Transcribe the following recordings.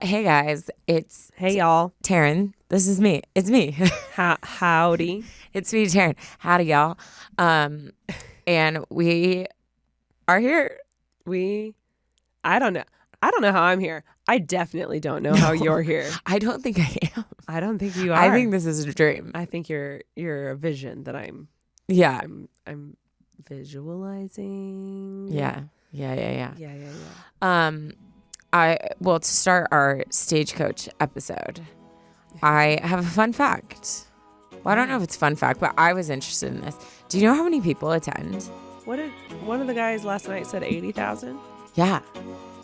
Hey guys, it's Hey y'all. Taryne. This is me. It's me. Howdy. It's me, Taryne. Howdy, y'all. And we are here. I don't know. I don't know how I'm here. I definitely don't know how you're here. I don't think I am. I don't think you are. I think this is a dream. I think you're a vision that I'm visualizing. Yeah. Yeah. To start our Stagecoach episode, I have a fun fact. Well, I don't know if it's a fun fact, but I was interested in this. Do you know how many people attend? What did one of the guys last night said 80,000? Yeah.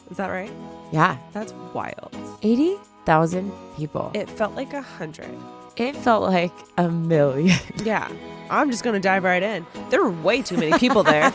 Is that right? Yeah. That's wild. 80,000 people. It felt like 100. It felt like 1,000,000. Yeah. I'm just going to dive right in. There were way too many people there.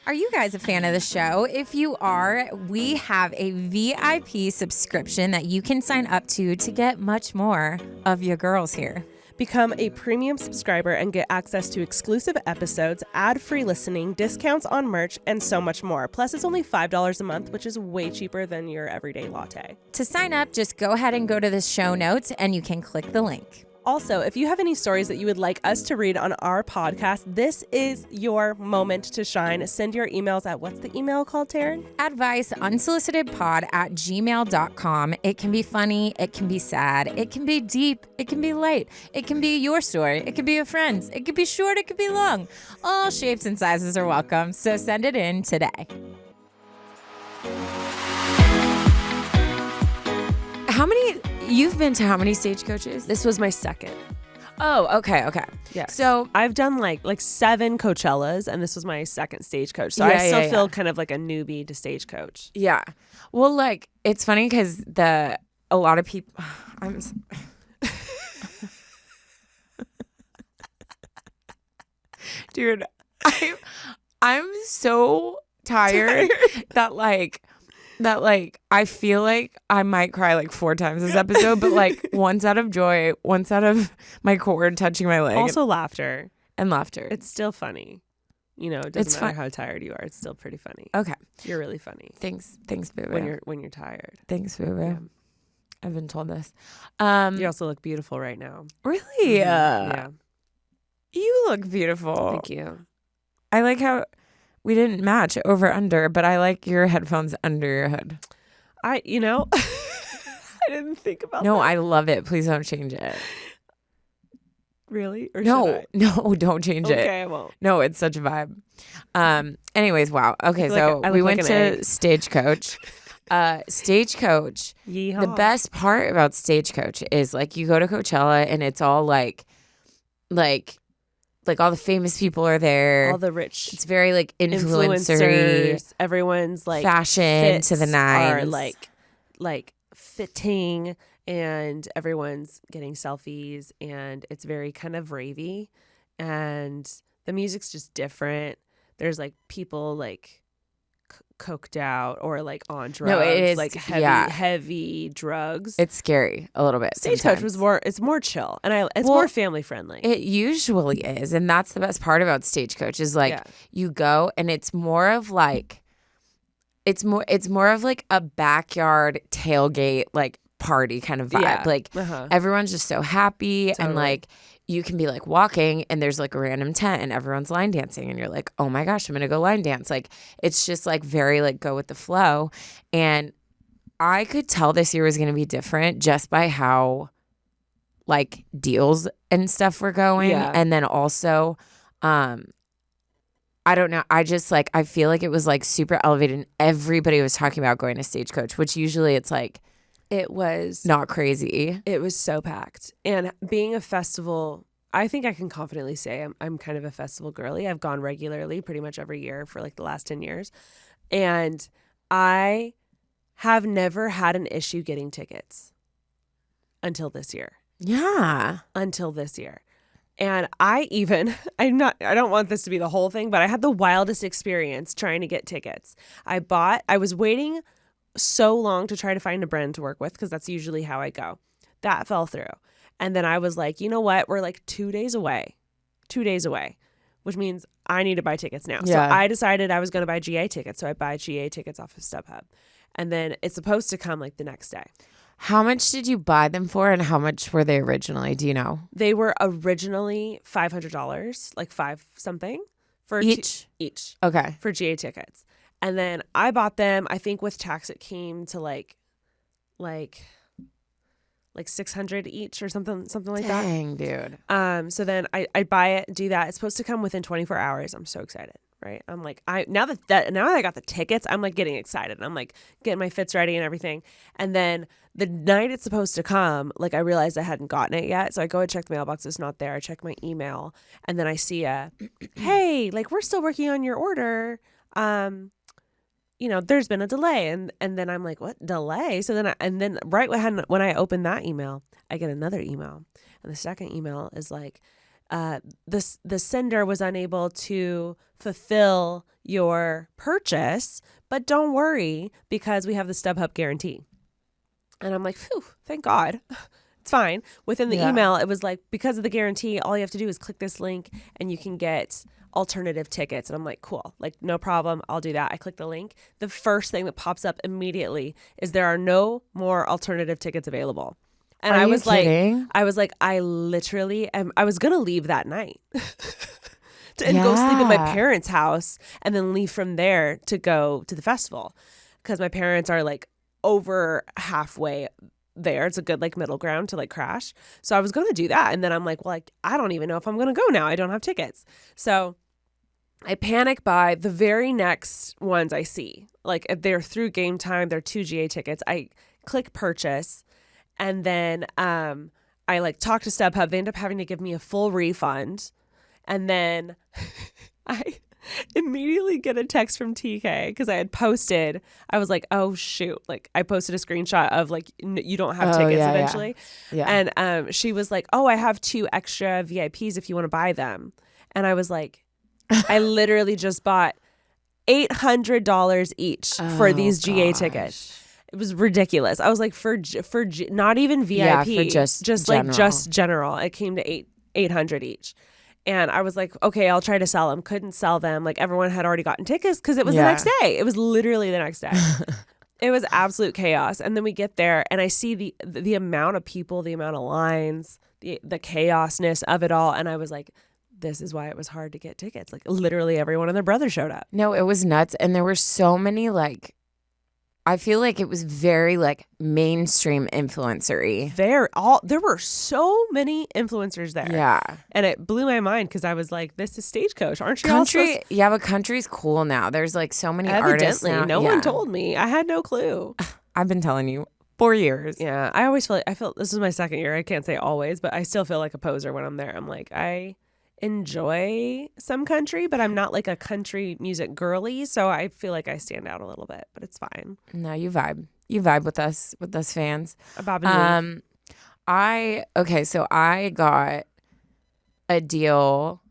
Are you guys a fan of the show? If you are, we have a VIP subscription that you can sign up to get much more of your girls here. Become a premium subscriber and get access to exclusive episodes, ad-free listening, discounts on merch, and so much more. Plus, it's only $5 a month, which is way cheaper than your everyday latte. To sign up, just go ahead and go to the show notes and you can click the link. Also, if you have any stories that you would like us to read on our podcast, this is your moment to shine. Send your emails at, what's the email called, Taryne? Advice, unsolicitedpod@gmail.com. It can be funny, it can be sad, it can be deep, it can be light, it can be your story, it can be a friend's, it could be short, it could be long. All shapes and sizes are welcome, so send it in today. You've been to how many stagecoaches? This was my second. Oh, okay. Yes. So I've done like 7 Coachellas, and this was my second Stagecoach. So Yeah, I still yeah, feel yeah. kind of like a newbie to Stagecoach. Yeah. Well, like, it's funny because a lot of people, dude, I'm so tired that I feel like I might cry like 4 times this episode, but like once out of joy, once out of my cord touching my leg. Also laughter. And laughter. It's still funny. You know, it It's doesn't matter fun. how tired you are. It's still pretty funny. Okay. You're really funny Thanks, boo. when you're tired. Thanks, boo. Yeah. I've been told this. You also look beautiful right now. Really? Yeah. You look beautiful. Thank you. I like how we didn't match over under, but I like your headphones under your hood. I didn't think about No, that. I love it. Please don't change it. Really? Or should No, I? no, don't change it. Okay, I won't. No, it's such a vibe. Anyways, wow. Okay, I so look we like went an to egg. Stagecoach. Stagecoach. Yeehaw. The best part about Stagecoach is like you go to Coachella and it's all like all the famous people are there. All the rich It's very like influencer-y, influencers. Everyone's like fashion to the fits nines. are like fitting, and everyone's getting selfies, and it's very kind of ravey, and the music's just different. There's like people like coked out or like on drugs. No, it is, like yeah. heavy drugs. It's scary a little bit. Stagecoach sometimes. it's more chill, and it's Well, more family friendly. It usually is, and that's the best part about Stagecoach is like Yeah. you go and it's more of like it's more of like a backyard tailgate like party kind of vibe. Yeah. Like everyone's just so happy and Totally. like you can be like walking and there's like a random tent and everyone's line dancing and you're like, oh my gosh, I'm gonna go line dance. Like it's just like very like go with the flow. And I could tell this year was gonna be different just by how like deals and stuff were going. Yeah. And then also I don't know. I just like I feel like it was like super elevated and everybody was talking about going to Stagecoach, which usually it's like It was not crazy. It was so packed. And being a festival, I think I can confidently say I'm kind of a festival girly. I've gone regularly pretty much every year for like the last 10 years. And I have never had an issue getting tickets until this year. Yeah. Until this year. And I don't want this to be the whole thing, but I had the wildest experience trying to get tickets. I was waiting so long to try to find a brand to work with because that's usually how I go. That fell through. And then I was like, you know what? We're like 2 days away which means I need to buy tickets now. Yeah. So I decided I was going to buy GA tickets. So I buy GA tickets off of StubHub. And then it's supposed to come like the next day. How much did you buy them for, and how much were they originally? Do you know? They were originally $500, like 5 something for Each? each Okay. for GA tickets. And then I bought them, I think with tax it came to like 600 each or something like that. Dang, dude. So then I buy it, do that. It's supposed to come within 24 hours. I'm so excited, right? I'm like, now that I got the tickets, I'm like getting excited. I'm like getting my fits ready and everything. And then the night it's supposed to come, like I realized I hadn't gotten it yet. So I go and check the mailbox. It's not there. I check my email, and then I see hey, like we're still working on your order. There's been a delay. And then I'm like, what delay? So then right when I open that email, I get another email. And the second email is like, the sender was unable to fulfill your purchase, but don't worry because we have the StubHub guarantee. And I'm like, phew, thank God. It's fine. Within the email, it was like, because of the guarantee, all you have to do is click this link and you can get alternative tickets. And I'm like, cool, like no problem, I'll do that. I click the link. The first thing that pops up immediately is there are no more alternative tickets available. And Are I you was kidding? I literally I was gonna leave that night and go sleep at my parents' house and then leave from there to go to the festival because my parents are like over halfway there. It's a good like middle ground to like crash. So I was going to do that. And then I'm like, well, like, I don't even know if I'm going to go now. I don't have tickets. So I panic buy the very next ones I see. Like if they're through Game Time, they're 2 GA tickets. I click purchase and then I like talk to StubHub. They end up having to give me a full refund. And then I immediately get a text from TK because I had posted. I was like, oh shoot, like I posted a screenshot of like you don't have tickets eventually. Yeah. And she was like, oh, I have 2 extra VIPs if you want to buy them. And I was like, I literally just bought $800 each for these GA tickets. It was ridiculous. I was like, for not even VIP, for just like general. just general. It came to $800 each. And I was like, okay, I'll try to sell them. Couldn't sell them. Like everyone had already gotten tickets because it was the next day. It was literally the next day. It was absolute chaos. And then we get there and I see the amount of people, the amount of lines, the chaosness of it all. And I was like, this is why it was hard to get tickets. Like literally everyone and their brother showed up. No, it was nuts. And there were so many like, I feel like it was very like mainstream influencer-y. There were so many influencers there. Yeah. And it blew my mind because I was like, this is Stagecoach. Aren't you Country? Yeah, but country's cool now. There's like so many artists Evidently, now. no one told me. I had no clue. I've been telling you 4 years. Yeah, I always feel this is my second year. I can't say always, but I still feel like a poser when I'm there. I'm like, I enjoy some country, but I'm not like a country music girly, so I feel like I stand out a little bit, but it's fine. No, you vibe. You vibe with us fans. Bob and so I got a deal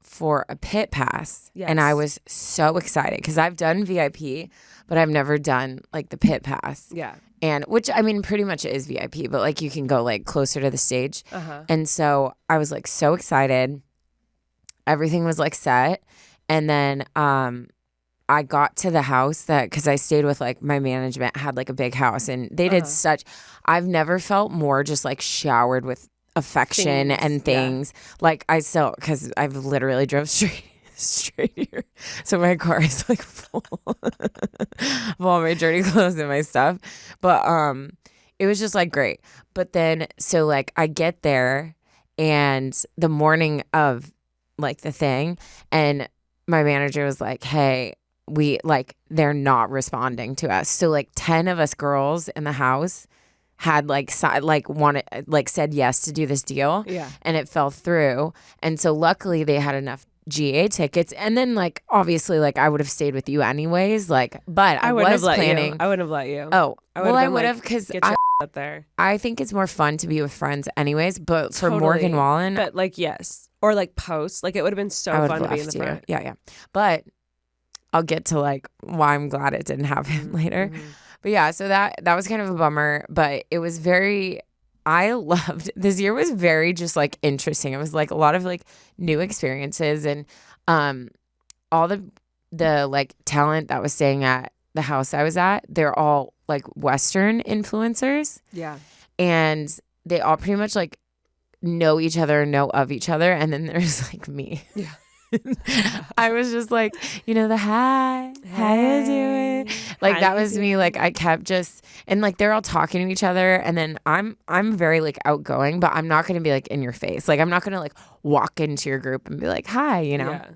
for a pit pass. Yes. And I was so excited because I've done VIP, but I've never done like the pit pass. Yeah. And which I mean pretty much is VIP, but like you can go like closer to the stage. And so I was like so excited. Everything was like set. And then I got to the house because I stayed with like my management had like a big house and they did I've never felt more just like showered with affection and things. Like I still, because I've literally drove straight here. So my car is like full of all my dirty clothes and my stuff. But it was just like great. But then so like I get there and the morning of like the thing and my manager was like, hey, they're not responding to us. So like 10 of us girls in the house had said yes to do this deal. Yeah. And it fell through. And so luckily they had enough GA tickets. And then like obviously like I would have stayed with you anyways. Like, but I was planning. I wouldn't have let you. Oh, I would have because up there. I think it's more fun to be with friends anyways. But for Morgan Wallen. But like yes. Or like post. Like it would have been so fun to be in the front. Yeah. But I'll get to like why I'm glad it didn't happen later. But yeah, so that was kind of a bummer, but it was very I loved this year was very just like interesting. It was like a lot of like new experiences and all the like talent that was staying at the house I was at, they're all like Western influencers. Yeah. And they all pretty much like know each other, know of each other. And then there's like me. Yeah. I was just like, the hi, how you doing? Like that was me. Like I kept just and like they're all talking to each other, and then I'm very like outgoing, but I'm not gonna be like in your face. Like I'm not gonna like walk into your group and be like hi, Yeah.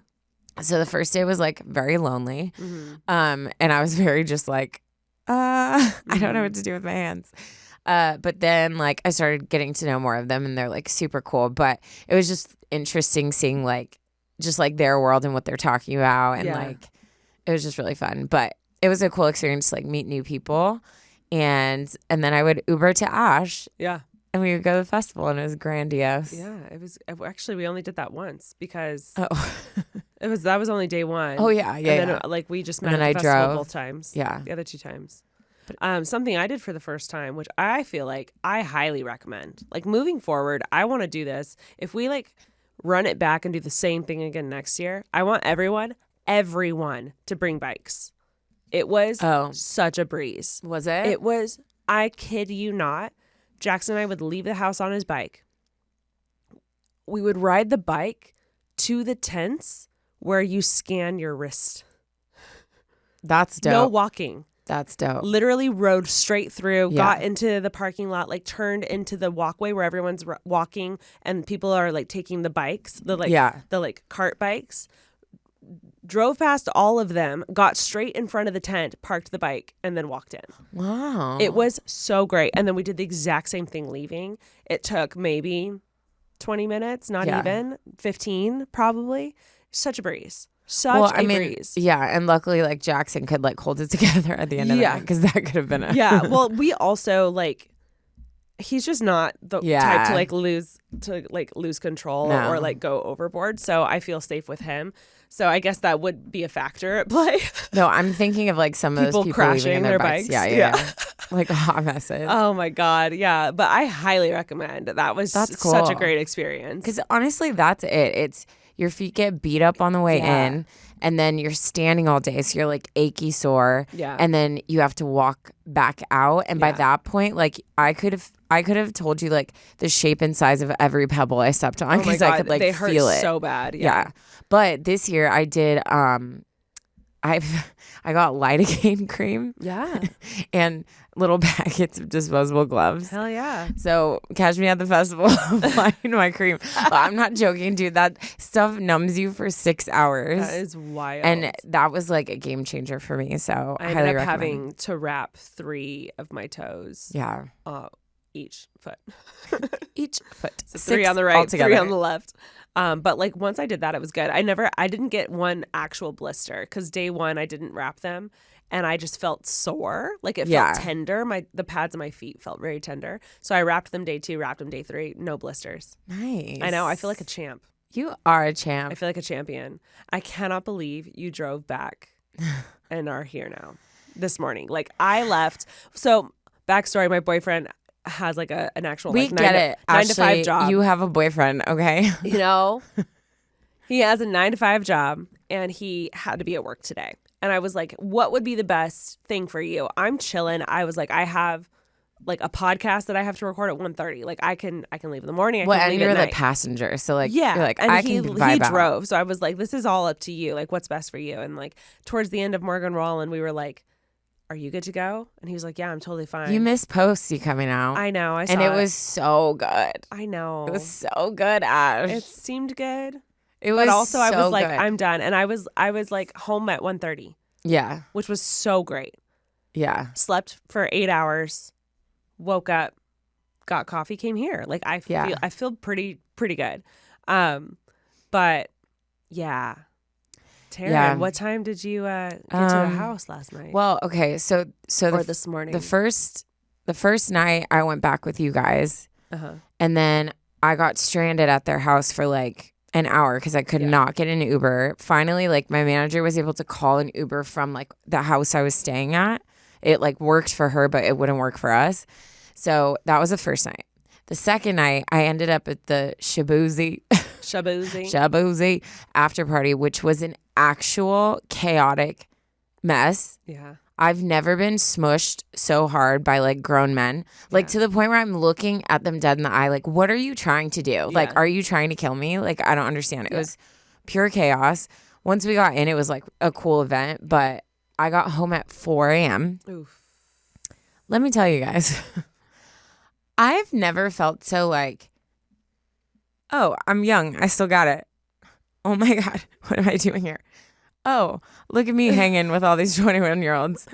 So the first day was like very lonely, Mm-hmm. and I was very just like, I don't know what to do with my hands. But then like I started getting to know more of them, and they're like super cool. But it was just interesting seeing like just like their world and what they're talking about, and like it was just really fun. But it was a cool experience to like meet new people, and then I would Uber to Ash, Yeah. and we would go to the festival, and it was grandiose. Yeah. It was actually we only did that once because Oh, that was only day one. oh yeah, yeah. And then Yeah. like we just And met then at the I festival drove. both times. Yeah. The other 2 times. Something I did for the first time, which I feel like I highly recommend. Like moving forward, I want to do this. If we like run it back and do the same thing again next year, I want everyone to bring bikes. It was such a breeze. Was it? It was, I kid you not. Jackson and I would leave the house on his bike. We would ride the bike to the tents where you scan your wrist. That's dope. No walking. That's dope. Literally rode straight through, Yeah. got into the parking lot, like turned into the walkway where everyone's walking and people are like taking the bikes, the like cart bikes. Drove past all of them, got straight in front of the tent, parked the bike, and then walked in. Wow. It was so great. And then we did the exact same thing leaving. It took maybe 20 minutes, not even 15 probably. Such a breeze. Such a breeze. Yeah, and luckily, like Jackson could like hold it together at the end of the night because that could have been a Yeah, well, we also like he's just not the type to lose control or like go overboard. So I feel safe with him. So I guess that would be a factor at play. No, I'm thinking of like some of those people crashing leaving their bikes. bikes. Yeah. Like hot messes. Oh my God, yeah. But I highly recommend. That was That's cool. such a great experience. Because honestly, that's it. It's your feet get beat up on the way in, and then you're standing all day, so you're like achy sore. Yeah. And then you have to walk back out, and by that point, like I could have told you like the shape and size of every pebble I stepped on because I could like they feel hurt it so bad. Yeah. But this year I did I got lidocaine cream. Yeah. And little packets of disposable gloves. Hell yeah. So catch me at the festival applying my cream. I'm not joking, dude. That stuff numbs you for 6 hours. That is wild. And that was like a game changer for me. So I highly ended up recommend. having to wrap 3 of my toes. Yeah. Each foot. Each foot. So 3 on the right, altogether. 3 on the left. But like once I did that, it was good. I didn't get one actual blister because day 1 I didn't wrap them, and I just felt sore. Like it felt tender. The pads of my feet felt very tender. So I wrapped them day 2, wrapped them day 3. No blisters. Nice. I know. I feel like a champ. You are a champ. I feel like a champion. I cannot believe you drove back and are here now this morning. Like I left. So backstory: my boyfriend has like an actual we like get it. 9 to 5 job. You have a boyfriend, okay? You know, he has a 9 to 5 job, and he had to be at work today. And I was like, "What would be the best thing for you?" I'm chilling. I was like, I have like a podcast that I have to record at 1:30. Like I can leave in the morning. I can and leave you're at the night. passenger, so like Yeah, you're like and I he can vibe out. drove, so I was like, "This is all up to you. Like, what's best for you?" And like towards the end of Morgan Wallen, we were like, "Are you good to go?" And he was like, "Yeah, I'm totally fine." You missed Posty coming out. I know. I saw and it was so good. I know. It was so good, Ash. It seemed good. It was But also, I was so like, good. I'm done, and I was like home at 1:30, Yeah. which was so great. Yeah. Slept for 8 hours, woke up, got coffee, came here. Like I feel pretty good. But yeah. Taryne, what time did you get to the house last night? Well, okay, so this morning. the first night I went back with you guys, and then I got stranded at their house for like an hour because I could not get an Uber. Finally, like my manager was able to call an Uber from like the house I was staying at. It like worked for her, but it wouldn't work for us. So that was the first night. The second night, I ended up at the Shabuzi after party, which was an actual chaotic mess. Yeah. I've never been smushed so hard by like grown men, like to the point where I'm looking at them dead in the eye. Like, what are you trying to do? Like, are you trying to kill me? Like, I don't understand. It was pure chaos. Once we got in, it was like a cool event, but I got home at 4 a.m. Oof. Let me tell you guys, I've never felt so like, oh, I'm young. I still got it. Oh my God, what am I doing here? Oh, look at me hanging with all these 21-year-olds.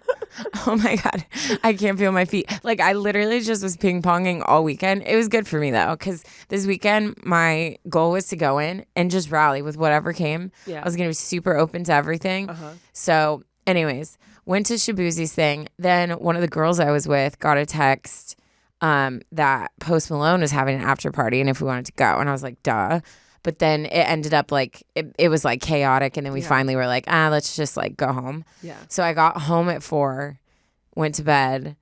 Oh my God, I can't feel my feet. Like, I literally just was ping-ponging all weekend. It was good for me, though, because this weekend, my goal was to go in and just rally with whatever came. Yeah. I was going to be super open to everything. So, anyways, went to Shabuzi's thing. Then one of the girls I was with got a text that Post Malone was having an after party and if we wanted to go. And I was like, duh. But then it ended up like, it was like chaotic. And then we finally were like, let's just like go home. Yeah. So I got home at 4, went to bed.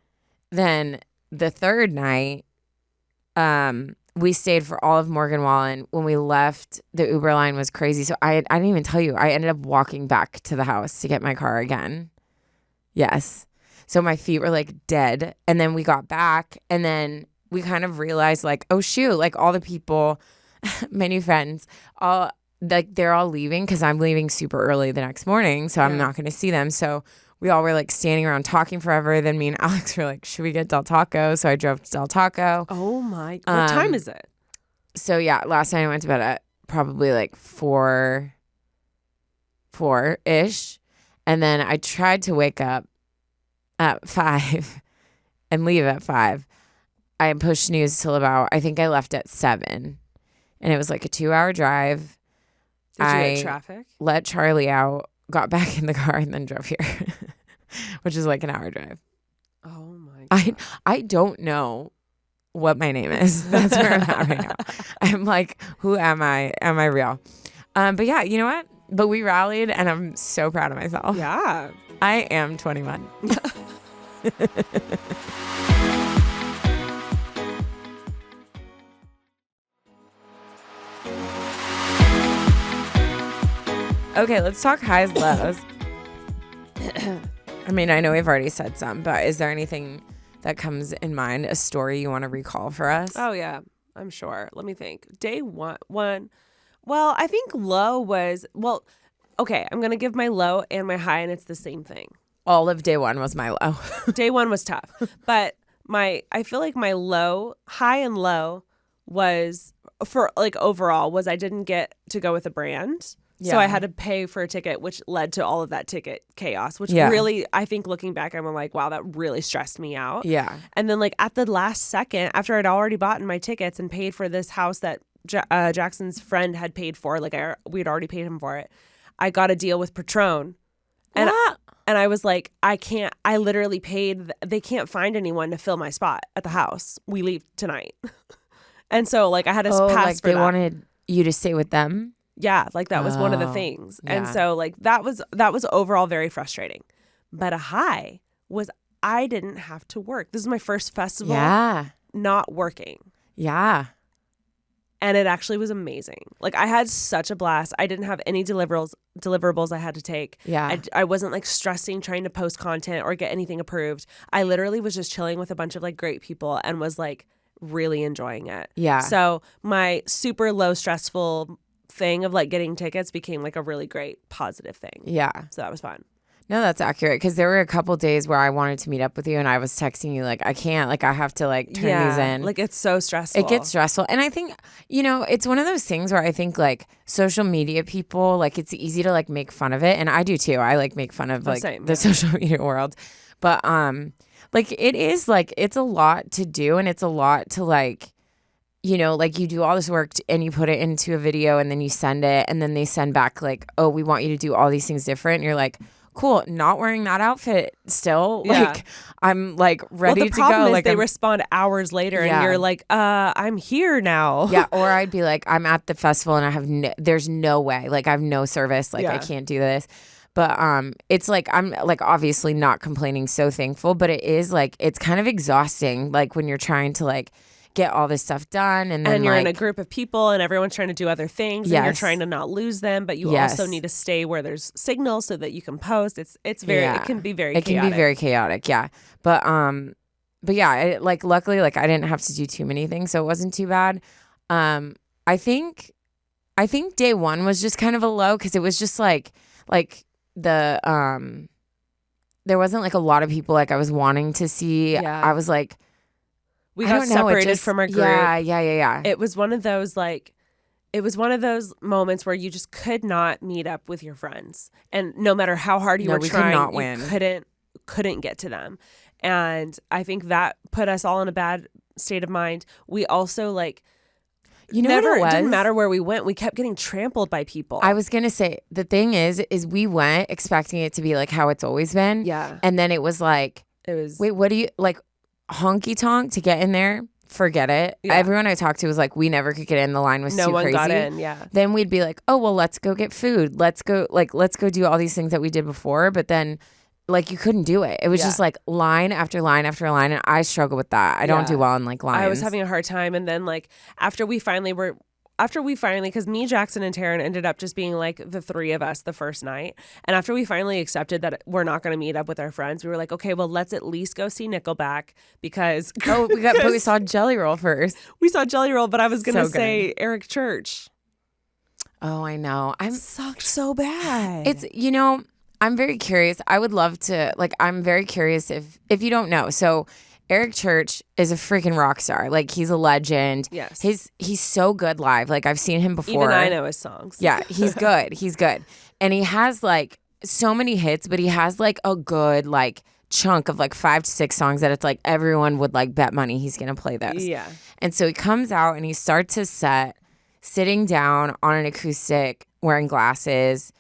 Then the third night, we stayed for all of Morgan Wallen. When we left, the Uber line was crazy. So I didn't even tell you, I ended up walking back to the house to get my car again. Yes. So my feet were like dead. And then we got back and then we kind of realized like, oh shoot, like all the people, my new friends, all like they're all leaving because I'm leaving super early the next morning. So I'm not going to see them. So we all were like standing around talking forever. Then me and Alex were like, should we get Del Taco? So I drove to Del Taco. Oh my, what time is it? So yeah, last night I went to bed at probably like 4-ish. And then I tried to wake up at 5 and leave at 5. I pushed snooze till about, I think I left at 7. And it was like a 2-hour drive. Did you hit traffic? Let Charlie out, got back in the car, and then drove here, which is like an hour drive. Oh my God. I don't know what my name is. That's where I'm at right now. I'm like, who am I? Am I real? But yeah, you know what? But we rallied, and I'm so proud of myself. Yeah. I am 21. Okay, let's talk highs, lows. I mean, I know we've already said some, but is there anything that comes in mind, a story you want to recall for us? Oh, yeah, I'm sure. Let me think. Day one. Well, I think low was, okay, I'm going to give my low and my high, and it's the same thing. All of day one was my low. Day one was tough. But I feel like my high and low was, for like overall, was I didn't get to go with a brand. Yeah. So I had to pay for a ticket, which led to all of that ticket chaos, which really, I think looking back, I'm like, wow, that really stressed me out. Yeah. And then like at the last second, after I'd already bought my tickets and paid for this house that Jackson's friend had paid for, like we'd already paid him for it, I got a deal with Patron. And I was like, I literally paid, they can't find anyone to fill my spot at the house. We leave tonight. And so like I had to pass like for they that. wanted you to stay with them? Yeah, like that was one of the things. Yeah. And so like that was overall very frustrating. But a high was I didn't have to work. This is my first festival not working. Yeah. And it actually was amazing. Like I had such a blast. I didn't have any deliverables I had to take. Yeah. I wasn't like stressing trying to post content or get anything approved. I literally was just chilling with a bunch of like great people and was like really enjoying it. Yeah. So my super low stressful thing of like getting tickets became like a really great positive thing. Yeah. So that was fun. No, that's accurate because there were a couple days where I wanted to meet up with you and I was texting you like, I can't, like I have to like turn these in. Like it's so stressful. It gets stressful. And I think, it's one of those things where I think like social media people, like it's easy to like make fun of it. And I do too. I like make fun of like the social media world. But like it is like, it's a lot to do and it's a lot to like, like you do all this work and you put it into a video and then you send it and then they send back like, oh, we want you to do all these things different. And you're like, cool, not wearing that outfit still. Yeah. Like I'm like ready to go. Is like they respond hours later and you're like, I'm here now. Yeah. Or I'd be like, I'm at the festival and I have there's no way. Like I have no service. Like I can't do this. But it's like I'm like obviously not complaining, so thankful, but it is like it's kind of exhausting like when you're trying to like get all this stuff done. And then you're like, in a group of people and everyone's trying to do other things and you're trying to not lose them, but you also need to stay where there's signal so that you can post. It can be very chaotic. It can be very chaotic. Yeah. But yeah, like luckily like I didn't have to do too many things, so it wasn't too bad. I think day one was just kind of a low because it was just like the there wasn't like a lot of people like I was wanting to see. Yeah. I was like, we got separated from our group. Yeah. It was one of those moments where you just could not meet up with your friends, and no matter how hard you were trying, could not win. You couldn't get to them. And I think that put us all in a bad state of mind. We also like. You know what it was? It didn't matter where we went. We kept getting trampled by people. I was going to say, the thing is we went expecting it to be like how it's always been. Yeah. And then it was like, wait, what do you, like honky tonk to get in there? Forget it. Yeah. Everyone I talked to was like, we never could get in. The line was too crazy. No one got in, yeah. Then we'd be like, oh, well, let's go get food. Let's go do all these things that we did before. But then like you couldn't do it. It was just like line after line after line. And I struggle with that. I don't do well in like lines. I was having a hard time. And then like after we finally, because me, Jackson, and Taryne ended up just being like the three of us the first night. And after we finally accepted that we're not going to meet up with our friends, we were like, okay, well, let's at least go see Nickelback because. Oh, we saw Jelly Roll first. We saw Jelly Roll, but I was going to say Eric Church. Oh, I know. Sucked so bad. It's, I'm very curious. I would love to, I'm very curious if you don't know. So Eric Church is a freaking rock star. Like, he's a legend. Yes. He's so good live. Like, I've seen him before. Even I know his songs. Yeah, he's good. He's good. And he has, like, so many hits, but he has, like, a good, like, chunk of, like, 5 to 6 songs that it's, like, everyone would, like, bet money he's going to play those. Yeah. And so he comes out and he starts his set sitting down on an acoustic, wearing glasses,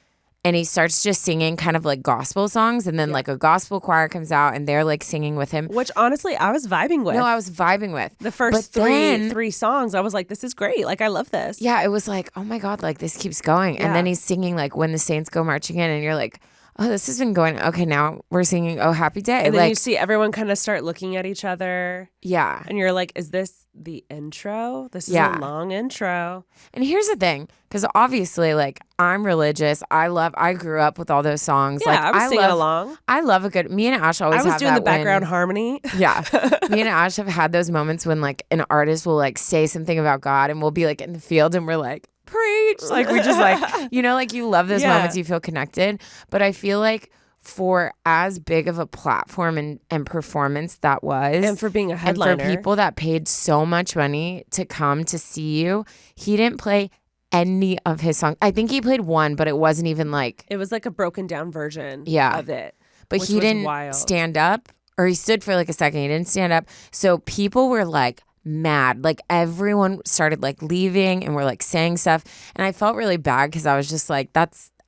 and he starts just singing kind of like gospel songs, and then like a gospel choir comes out and they're like singing with him. Which honestly, I was vibing with. No, I was vibing with. The first three songs, I was like, this is great. Like, I love this. Yeah, it was like, oh my God, like this keeps going. Yeah. And then he's singing like When the Saints Go Marching In, and you're like, oh, this has been going. Okay, now we're singing Oh Happy Day. And then you see everyone kind of start looking at each other. Yeah. And you're like, is this the intro? This is a long intro. And here's the thing, because obviously, like, I'm religious. I grew up with all those songs. Yeah, like, I was singing along. I love a good, me and Ash always have that. I was doing the background harmony. Yeah. Me and Ash have had those moments when like an artist will like say something about God and we'll be like in the field and we're like, preach. Like, we just like, like you love those moments, you feel connected. But I feel like for as big of a platform and performance that was, and for being a headliner, and for people that paid so much money to come to see you, he didn't play any of his songs. I think he played one, but it wasn't even like, it was like a broken down version of it. But he didn't stand up, or he stood for like a second. He didn't stand up. So people were like mad. Like, everyone started like leaving and were like saying stuff. And I felt really bad because I was just like,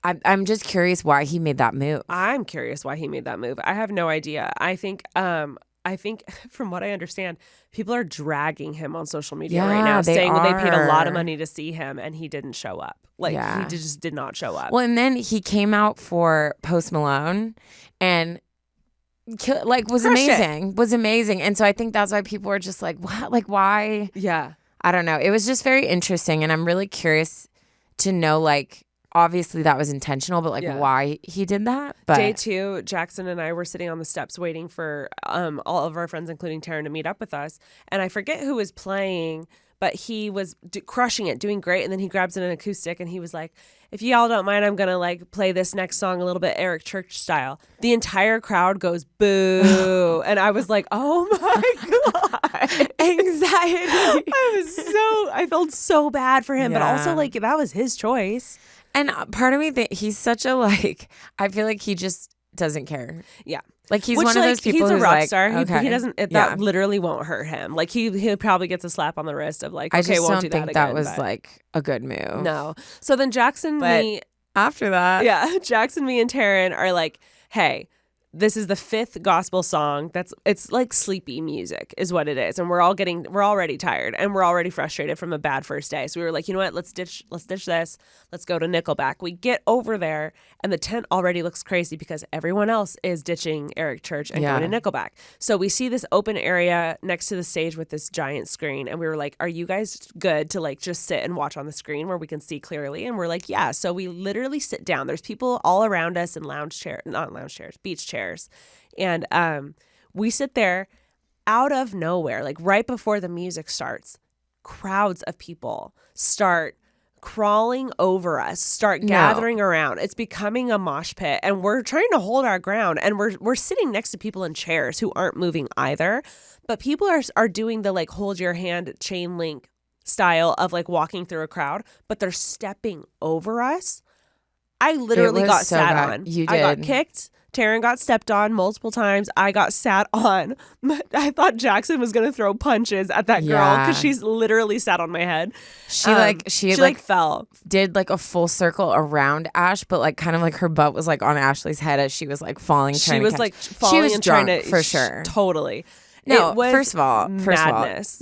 I'm just curious why he made that move. I'm curious why he made that move. I have no idea. I think from what I understand, people are dragging him on social media right now, saying that they paid a lot of money to see him and he didn't show up. Like, he just did not show up. Well, and then he came out for Post Malone and was amazing. And so I think that's why people were just like, what? Like, why? Yeah. I don't know. It was just very interesting. And I'm really curious to know, like, obviously that was intentional, but why he did that. But day 2, Jackson and I were sitting on the steps waiting for all of our friends, including Taryne, to meet up with us. And I forget who was playing, but he was crushing it, doing great. And then he grabs an acoustic and he was like, if y'all don't mind, I'm going to like play this next song a little bit Eric Church style. The entire crowd goes boo. And I was like, oh my God. Anxiety. I felt so bad for him, but also like that was his choice. And part of me, he's such a like, I feel like he just doesn't care. Yeah. Like, he's one of those people he's a who's rock like, star. okay. He doesn't, that literally won't hurt him. Like, he probably gets a slap on the wrist of like, okay, I just won't don't do think that that was but like a good move. No. So then Jackson, after that. Jackson, me, and Taryne are like, hey, this is the 5th gospel song. It's like sleepy music is what it is. And we're already tired and we're already frustrated from a bad first day. So we were like, you know what? Let's ditch this. Let's go to Nickelback. We get over there and the tent already looks crazy because everyone else is ditching Eric Church and going to Nickelback. So we see this open area next to the stage with this giant screen. And we were like, are you guys good to like just sit and watch on the screen where we can see clearly? And we're like, yeah. So we literally sit down. There's people all around us in beach chairs. And we sit there out of nowhere, like right before the music starts, crowds of people start crawling over us, start gathering around. It's becoming a mosh pit and we're trying to hold our ground and we're sitting next to people in chairs who aren't moving either. But people are doing the like hold your hand chain link style of like walking through a crowd, but they're stepping over us. I literally got sat on. You did. I got kicked. Taryne got stepped on multiple times. I got sat on. I thought Jackson was going to throw punches at that girl because she's literally sat on my head. She fell. Did like a full circle around Ash, but like kind of like her butt was like on Ashley's head as she was like falling. She was drunk trying to for sure. Totally. No, first of all,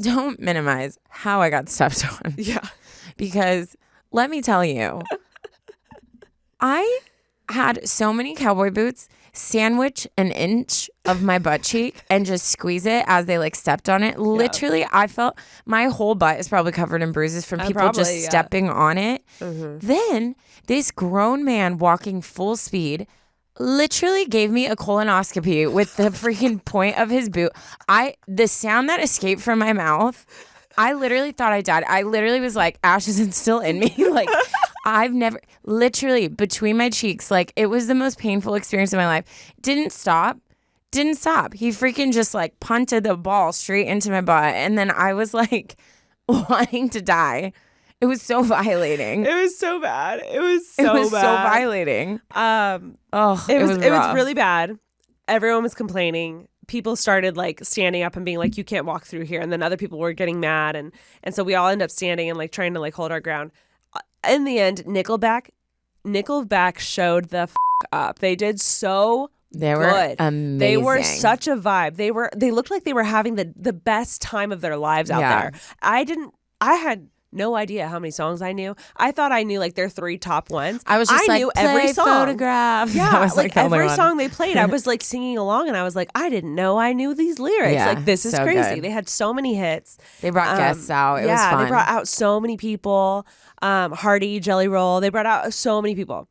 don't minimize how I got stepped on. Yeah. Because let me tell you, I had so many cowboy boots sandwich an inch of my butt cheek and just squeeze it as they like stepped on it. Literally, I felt my whole butt is probably covered in bruises from people stepping on it. Mm-hmm. Then this grown man walking full speed literally gave me a colonoscopy with the freaking point of his boot. The sound that escaped from my mouth, I literally thought I died. I literally was like, Ash isn't still in me. Like, I've never, literally between my cheeks, like it was the most painful experience of my life. Didn't stop. He freaking just like punted the ball straight into my butt. And then I was like wanting to die. It was so violating. It was so bad. It was so violating. It was really bad. Everyone was complaining. People started like standing up and being like, you can't walk through here. And then other people were getting mad. And so we all end up standing and like trying to like hold our ground. In the end, Nickelback showed the up. They did so They were amazing. They were such a vibe. They looked like they were having the best time of their lives out there. I had no idea how many songs I knew. I thought I knew like their 3 top ones. I was just knew every song. Photograph. Yeah, was, like every song they played, I was like singing along, and I was like, I didn't know I knew these lyrics. Yeah, like this is so crazy. good. They had so many hits. They brought guests out. It was fun. They brought out so many people. Hardy, Jelly Roll. They brought out so many people.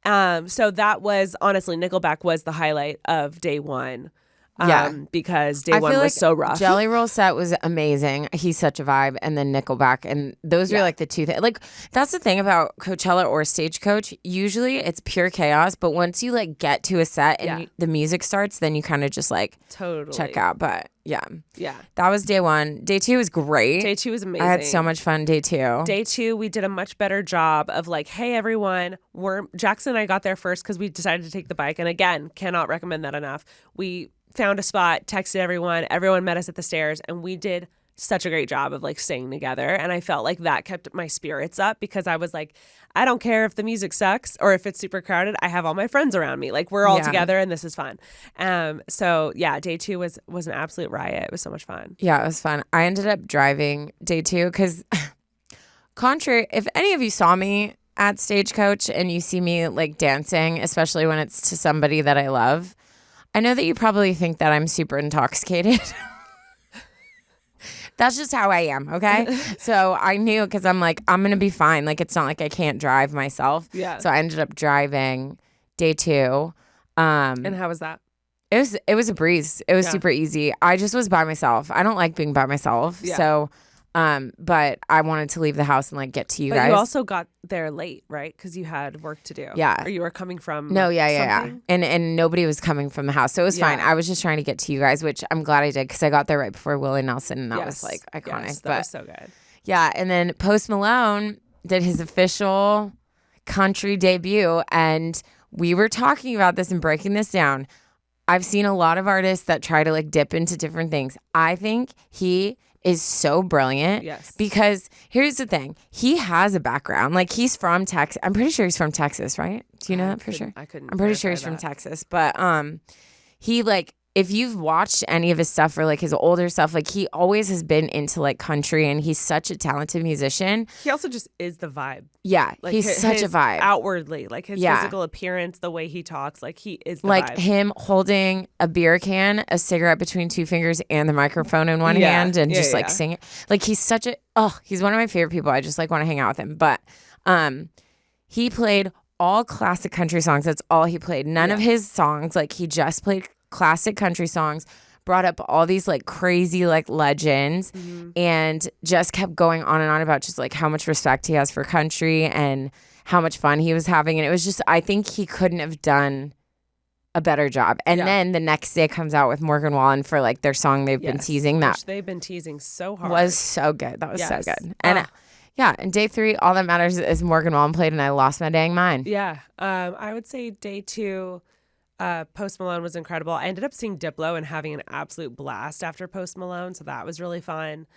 So that was honestly Nickelback was the highlight of day one. Because day one was so rough. Jelly Roll set was amazing. He's such a vibe. And then Nickelback. And those are like the two things. Like, that's the thing about Coachella or Stagecoach. Usually it's pure chaos. But once you like get to a set and the music starts, then you kind of just like check out. But yeah. That was day one. Day two was great. Day two was amazing. I had so much fun day two. Day two, we did a much better job of like, hey, everyone. Jackson and I got there first because we decided to take the bike. And again, cannot recommend that enough. We found a spot, texted everyone met us at the stairs, and we did such a great job of like staying together. And I felt like that kept my spirits up because I was like, I don't care if the music sucks or if it's super crowded. I have all my friends around me. Like, we're all together and this is fun. So yeah, day two was an absolute riot. It was so much fun. Yeah, it was fun. I ended up driving day two because contrary, if any of you saw me at Stagecoach and you see me like dancing, especially when it's to somebody that I love, I know that you probably think that I'm super intoxicated. That's just how I am, okay? So I knew because I'm like, I'm going to be fine. Like, it's not like I can't drive myself. Yeah. So I ended up driving day two. And how was that? It was a breeze. It was super easy. I just was by myself. I don't like being by myself. Yeah. So, but I wanted to leave the house and like get to you guys. But you also got there late, right? Because you had work to do. Yeah. Or you were coming from Yeah. And nobody was coming from the house. So it was fine. I was just trying to get to you guys, which I'm glad I did because I got there right before Wallen Nelson and that was like iconic. Yes, that was so good. Yeah. And then Post Malone did his official country debut. And we were talking about this and breaking this down. I've seen a lot of artists that try to like dip into different things. I think he is so brilliant. Yes. Because here's the thing. He has a background. Like, he's from Texas. I'm pretty sure he's from Texas, right? Do you know that for sure? I couldn't. I'm pretty sure he's from Texas. But he like, if you've watched any of his stuff or like his older stuff, like he always has been into like country, and he's such a talented musician. He also just is the vibe. Yeah, Like he's such a vibe. Outwardly, like his physical appearance, the way he talks, like he is the like vibe. him holding a beer can, a cigarette between two fingers, and the microphone in one hand, and just like singing. Like he's such a he's one of my favorite people. I just like want to hang out with him. But he played all classic country songs. That's all he played. None of his songs. Like he just played classic country songs, brought up all these like crazy like legends, and just kept going on and on about just like how much respect he has for country and how much fun he was having. And it was just, I think he couldn't have done a better job. And then the next day comes out with Morgan Wallen for like their song they've been teasing. That they've been teasing so hard. Was so good. That was so good. And and day 3, all that matters is Morgan Wallen played, and I lost my dang mind. Yeah. I would say day 2, Post Malone was incredible. I ended up seeing Diplo and having an absolute blast after Post Malone, so that was really fun.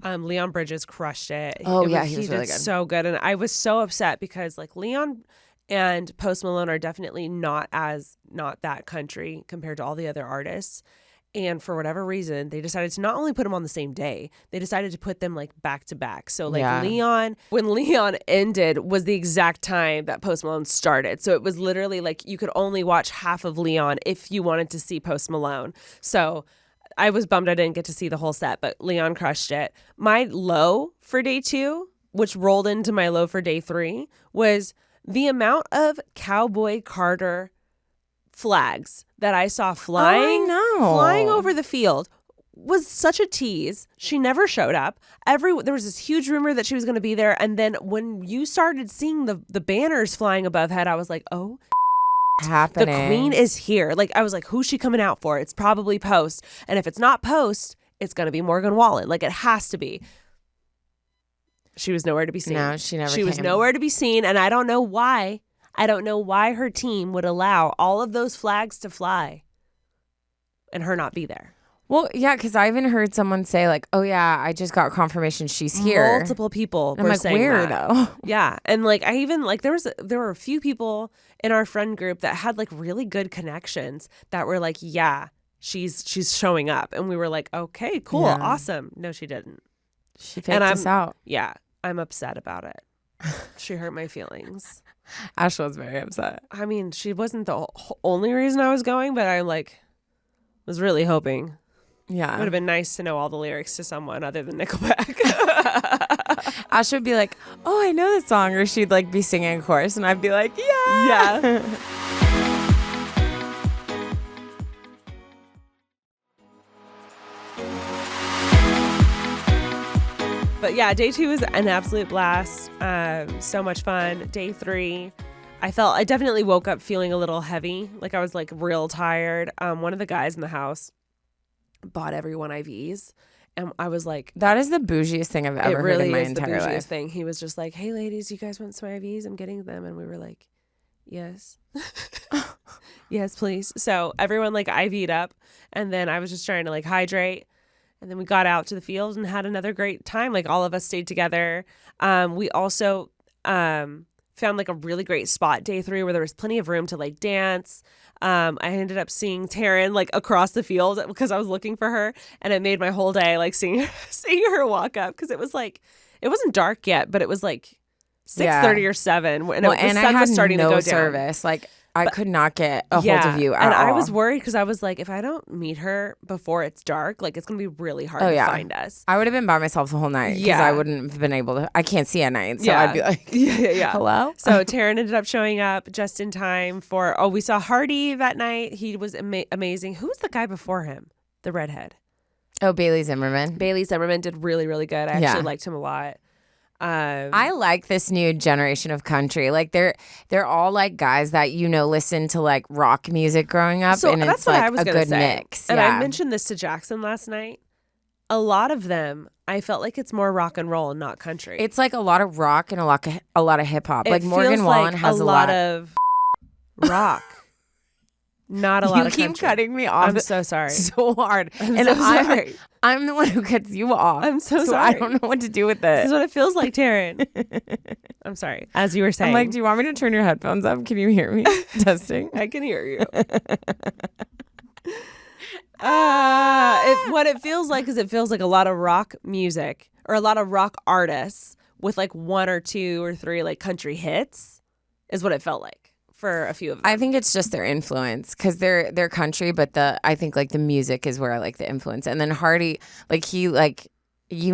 Leon Bridges crushed it. He was really good. So good. And I was so upset because like Leon and Post Malone are definitely not that country compared to all the other artists. And for whatever reason, they decided to not only put them on the same day, they decided to put them like back to back. So like when Leon ended was the exact time that Post Malone started. So it was literally like you could only watch half of Leon if you wanted to see Post Malone. So I was bummed I didn't get to see the whole set, but Leon crushed it. My low for day 2, which rolled into my low for day 3, was the amount of Cowboy Carter flags that I saw flying over the field was such a tease. She never showed up. There was this huge rumor that she was going to be there, and then when you started seeing the banners flying above head, I was like, oh, happening. The queen is here. Like I was like, who's she coming out for? It's probably Post, and if it's not Post, it's going to be Morgan Wallen. Like it has to be. She was nowhere to be seen. No, she never. She was nowhere to be seen, and I don't know why. I don't know why her team would allow all of those flags to fly and her not be there. Well, yeah, because I even heard someone say like, "Oh yeah, I just got confirmation she's here." Multiple people were were like, saying where that. though? Yeah, and like I even like there were a few people in our friend group that had like really good connections that were like, "Yeah, she's showing up," and we were like, "Okay, cool, awesome." No, she didn't. She faked us out. Yeah, I'm upset about it. She hurt my feelings. Ash was very upset. I mean, she wasn't the only reason I was going, but I like was really hoping. Yeah. It would have been nice to know all the lyrics to someone other than Nickelback. Ash would be like, "Oh, I know this song," or she'd like be singing a chorus, and I'd be like, "Yeah." Yeah. But yeah, day 2 was an absolute blast. So much fun. Day 3, I definitely woke up feeling a little heavy. Like I was like real tired. One of the guys in the house bought everyone IVs. And I was like, that is the bougiest thing I've ever heard in my entire life. The bougiest thing. He was just like, "Hey ladies, you guys want some IVs? I'm getting them." And we were like, "Yes." "Yes, please." So everyone like IV'd up. And then I was just trying to like hydrate. And then we got out to the field and had another great time. Like all of us stayed together. We also found like a really great spot day 3 where there was plenty of room to like dance. I ended up seeing Taryne like across the field because I was looking for her, and it made my whole day like seeing her walk up, because it was like it wasn't dark yet, but it was like 6:30 or 7 when the sun was starting to go down. Service. Like I could not get a hold of you at and all. I was worried because I was like, if I don't meet her before it's dark, like it's gonna be really hard to find us. I would have been by myself the whole night because I wouldn't have been able to. I can't see at night, so I'd be like, hello. So Taryne ended up showing up just in time for. We saw Hardy that night. He was amazing. Who was the guy before him? The redhead. Oh, Bailey Zimmerman. Bailey Zimmerman did really, really good. I actually liked him a lot. I like this new generation of country. Like they're all like guys that listen to like rock music growing up, so and that's it's what like I was a gonna good say. mix. And I mentioned this to Jackson last night. A lot of them, I felt like it's more rock and roll and not country. It's like a lot of rock and a lot of hip hop. Like Morgan feels Wallen like has a lot of rock. Not a lot of country. You keep cutting me off. I'm so sorry. So hard. Sorry. I'm the one who cuts you off. I'm so sorry. I don't know what to do with this. This is what it feels like, Taryne. I'm sorry. As you were saying. I'm like, do you want me to turn your headphones up? Can you hear me? Testing. I can hear you. What it feels like is it feels like a lot of rock music or a lot of rock artists with like one or two or three like country hits is what it felt like for a few of them. I think it's just their influence because they're country, but I think like the music is where I like the influence. And then Hardy, like he like he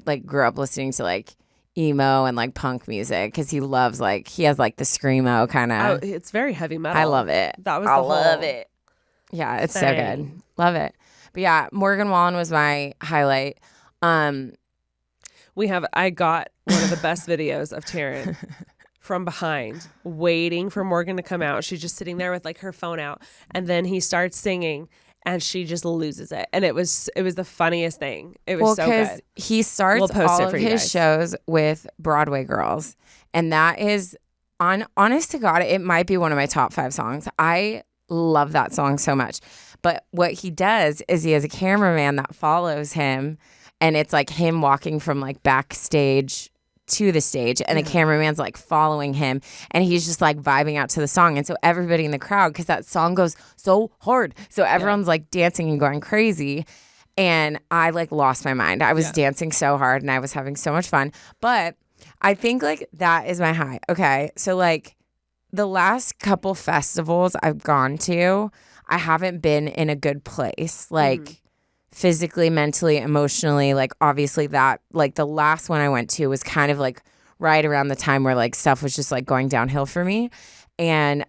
like grew up listening to like emo and like punk music because he loves like he has like the screamo kind of. It's very heavy metal. I love it. That was I the love whole it. Yeah, it's so thing. good. Love it. But yeah, Morgan Wallen was my highlight. I got one of the best videos of Taryne from behind, waiting for Morgan to come out. She's just sitting there with like her phone out, and then he starts singing, and she just loses it. And it was the funniest thing. It was so good. He starts We'll post all it of for you his guys. shows with Broadway girls, and that is honest to God, it might be one of my top 5 songs. I love that song so much. But what he does is he has a cameraman that follows him, and it's like him walking from like backstage to the stage, and the cameraman's like following him, and he's just like vibing out to the song. And so everybody in the crowd, because that song goes so hard, so everyone's like dancing and going crazy. And I like lost my mind. I was dancing so hard and I was having so much fun. But I think like that is my high. Okay. So like the last couple festivals I've gone to, I haven't been in a good place. Like physically, mentally, emotionally. Like obviously that like the last one I went to was kind of like right around the time where like stuff was just like going downhill for me. And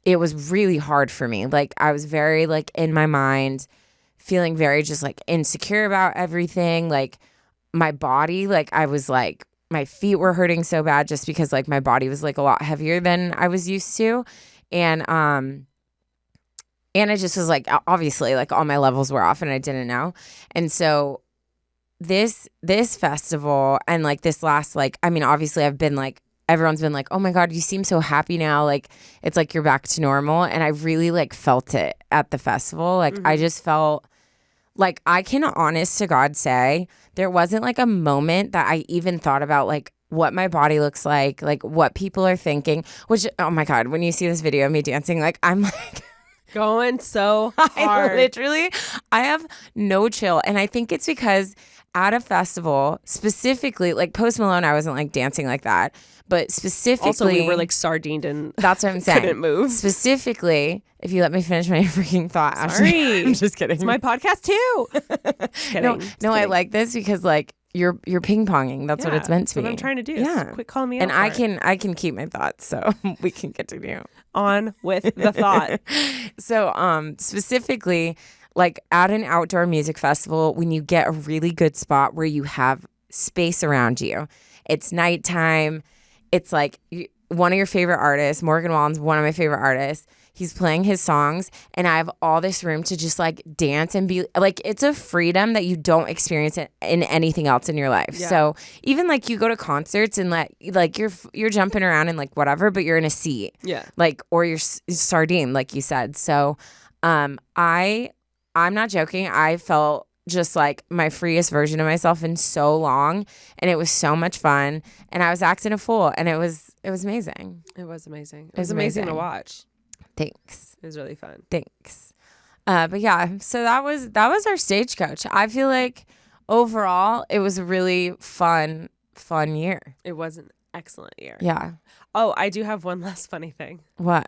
it was really hard for me. Like I was very like in my mind, feeling very just like insecure about everything. Like my body, like I was like my feet were hurting so bad just because like my body was like a lot heavier than I was used to. And I just was like, obviously like all my levels were off and I didn't know. And so this festival and like this last, like, I mean, obviously I've been like, everyone's been like, oh my God, you seem so happy now. Like it's like you're back to normal. And I really like felt it at the festival. Like I just felt like I can honest to God say there wasn't like a moment that I even thought about like what my body looks like what people are thinking, which, oh my God, when you see this video of me dancing, like I'm like going so hard. I have no chill. And I think it's because at a festival, specifically, like Post Malone, I wasn't like dancing like that. But specifically, Also, we were like sardined and that's what I'm saying. Couldn't move. Specifically, if you let me finish my freaking thought, Sorry. I'm just kidding. It's my podcast too. No, I like this because like you're ping ponging. That's what it's meant to be. That's what I'm trying to do. Yeah, Quit calling me out. And for I can keep my thoughts, so we can continue on with the thought. So specifically, like at an outdoor music festival, when you get a really good spot where you have space around you, it's nighttime. It's like one of your favorite artists, Morgan Wallen's one of my favorite artists. He's playing his songs and I have all this room to just like dance and be like, it's a freedom that you don't experience in anything else in your life. Yeah. So even like you go to concerts and like you're jumping around and like whatever, but you're in a seat. Yeah. Like, or you're sardine, like you said. So I'm not joking. I felt just like my freest version of myself in so long, and it was so much fun, and I was acting a fool, and it was amazing. It was amazing. It was amazing to watch. Thanks. It was really fun. Thanks. But yeah, so that was our Stagecoach. I feel like overall it was a really fun year. It was an excellent year. Yeah. Oh, I do have one last funny thing. What?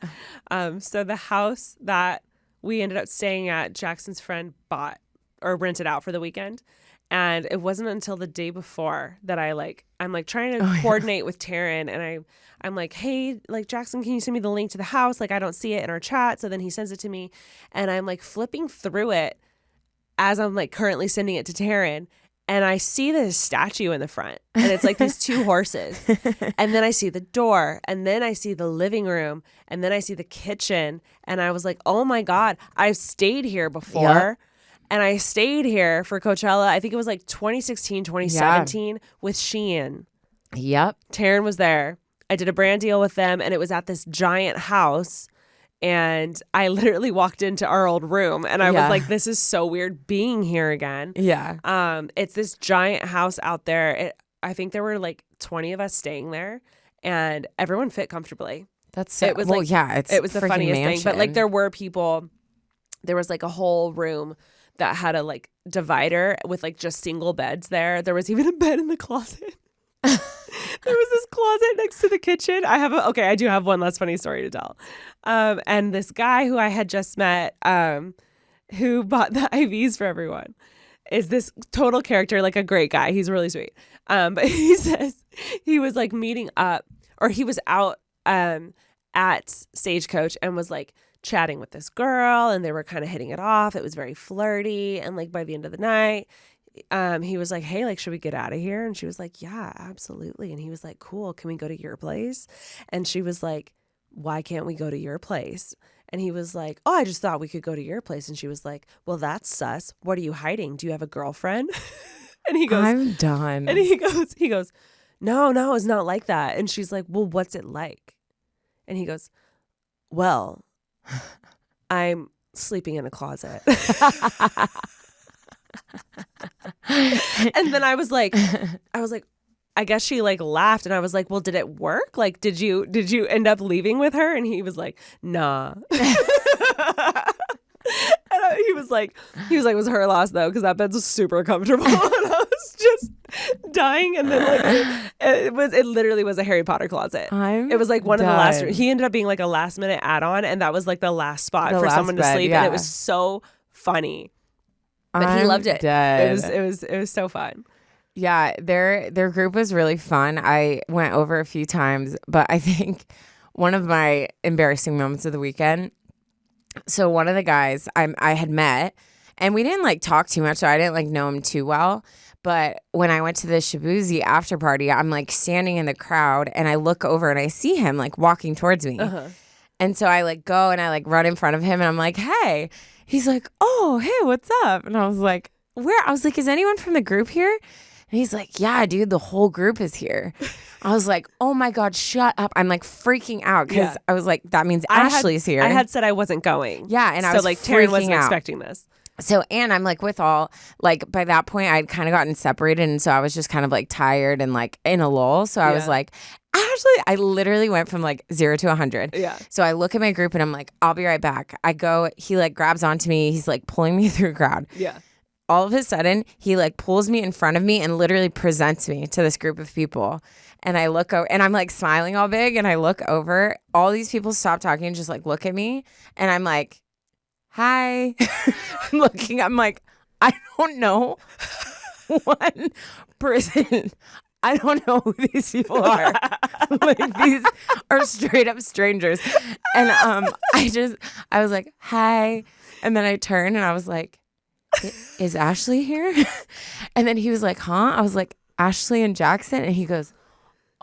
So the house that we ended up staying at, Jackson's friend bought or rented out for the weekend. And it wasn't until the day before that I'm trying to coordinate with Taryne, and I'm like, hey, like Jackson, can you send me the link to the house? Like I don't see it in our chat. So then he sends it to me, and I'm like flipping through it as I'm like currently sending it to Taryne, and I see this statue in the front, and it's like these 2 horses, and then I see the door, and then I see the living room, and then I see the kitchen, and I was like, oh my God, I've stayed here before. Yep. And I stayed here for Coachella. I think it was like 2016, 2017 with Shein. Yep. Taryne was there. I did a brand deal with them, and it was at this giant house. And I literally walked into our old room, and I was like, this is so weird being here again. Yeah. It's this giant house out there. I think there were like 20 of us staying there, and everyone fit comfortably. That's so, it was well, like, yeah, it was the funniest thing. But like there were people there was like a whole room that had a like divider with like just single beds there. There was even a bed in the closet. There was this closet next to the kitchen. I do have one last funny story to tell. And this guy who I had just met, who bought the IVs for everyone, is this total character, like a great guy. He's really sweet. But he says he was like meeting up, or he was out at Stagecoach and was like chatting with this girl, and they were kind of hitting it off. It was very flirty. And like by the end of the night, he was like, hey, like, should we get out of here? And she was like, yeah, absolutely. And he was like, cool. Can we go to your place? And she was like, why can't we go to your place? And he was like, oh, I just thought we could go to your place. And she was like, well, that's sus. What are you hiding? Do you have a girlfriend? And he goes, I'm done. And he goes, no, it's not like that. And she's like, well, what's it like? And he goes, well, I'm sleeping in a closet. And then I was like, I guess she like laughed, and I was like, well, did it work? Like, did you end up leaving with her? And he was like, nah. And he was like, it was her loss though, because that bed was super comfortable. And I was just dying. And then like it literally was a Harry Potter closet. It was like one of the last. He ended up being like a last minute add on, and that was like the last spot for someone to sleep. Yeah. And it was so funny. But he loved it. Dead. It was so fun. Yeah, their group was really fun. I went over a few times, but I think one of my embarrassing moments of the weekend. So one of the guys I had met, and we didn't like talk too much, so I didn't like know him too well. But when I went to the Shabuzi after party, I'm like standing in the crowd, and I look over and I see him like walking towards me. Uh-huh. And so I like go and I like run in front of him, and I'm like, hey. He's like, oh, hey, what's up? And I was like, where? I was like, is anyone from the group here? And he's like, yeah, dude, the whole group is here. I was like, oh my God, shut up. I'm like freaking out because I was like, that means Ashley's here. I had said I wasn't going. Yeah. And I was like, Taryne wasn't expecting this. So, and I'm like with all, like by that point I'd kind of gotten separated. And so I was just kind of like tired and like in a lull. So I was like, Ashley, I literally went from like 0 to 100. Yeah. So I look at my group and I'm like, I'll be right back. I go, he like grabs onto me. He's like pulling me through a crowd. Yeah. All of a sudden, he like pulls me in front of me and literally presents me to this group of people. And I look over and I'm like smiling all big. And I look over, all these people stop talking and just like look at me. And I'm like, hi. I'm looking, I'm like, I don't know one person. I don't know who these people are. Like these are straight up strangers. And I was like, hi. And then I turned and I was like, is Ashley here? And then he was like, huh? I was like, Ashley and Jackson. And he goes,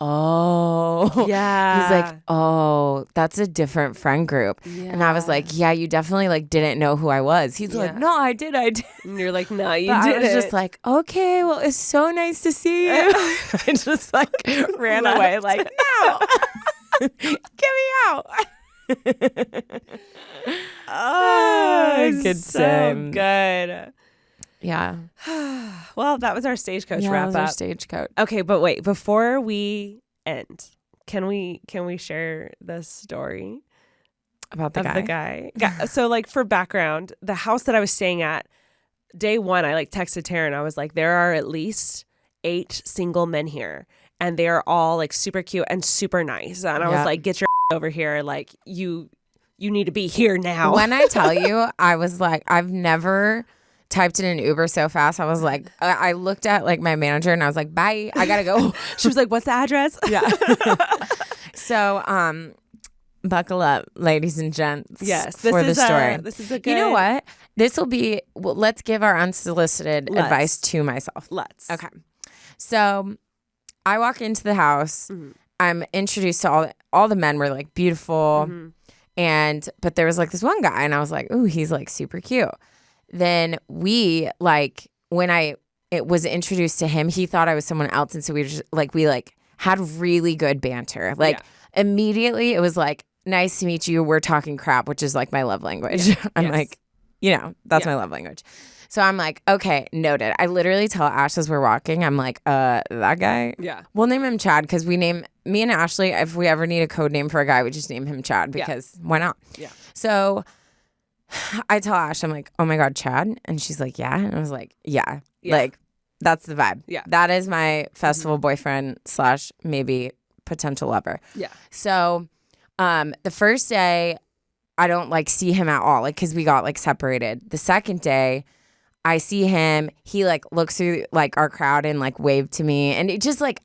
oh. Yeah. He's like, oh, that's a different friend group. Yeah. And I was like, yeah, you definitely like didn't know who I was. He's like, no, I did. And you're like, no, you didn't. I was just like, okay, well, it's so nice to see you. I just like ran away like, no, get me out. Oh, good so times. Good. Yeah. Well, that was our Stagecoach wrap up. Our Stagecoach. Okay, but wait, before we end, can we share the story about the guy? So, like, for background, the house that I was staying at, day one, I like texted Taryne. I was like, there are at least 8 single men here, and they are all like super cute and super nice. And I was like, get your over here, like you need to be here now. When I tell you, I was like, I've never typed in an Uber so fast. I was like, I looked at like my manager and I was like, bye, I gotta go. She was like, what's the address? Yeah. So, buckle up, ladies and gents. Yes, for the story. This is a good. You know what? This will be. Well, let's give our unsolicited advice to myself. Let's. Okay. So, I walk into the house. Mm-hmm. I'm introduced to all the men were like beautiful. Mm-hmm. But there was like this one guy and I was like, ooh, he's like super cute. Then we like, when it was introduced to him, he thought I was someone else. And so we had really good banter. Like immediately it was like, nice to meet you. We're talking crap, which is like my love language. Yeah. I'm like, that's my love language. So I'm like, okay, noted. I literally tell Ash as we're walking, I'm like, that guy? Yeah. We'll name him Chad because me and Ashley, if we ever need a code name for a guy, we just name him Chad because why not? Yeah. So I tell Ash, I'm like, oh my God, Chad. And she's like, yeah. And I was like, yeah. Yeah. Like, that's the vibe. Yeah. That is my festival boyfriend / maybe potential lover. Yeah. So the first day, I don't like see him at all, like, because we got like separated. The second day, I see him. He like looks through like our crowd and like waved to me. And it just like,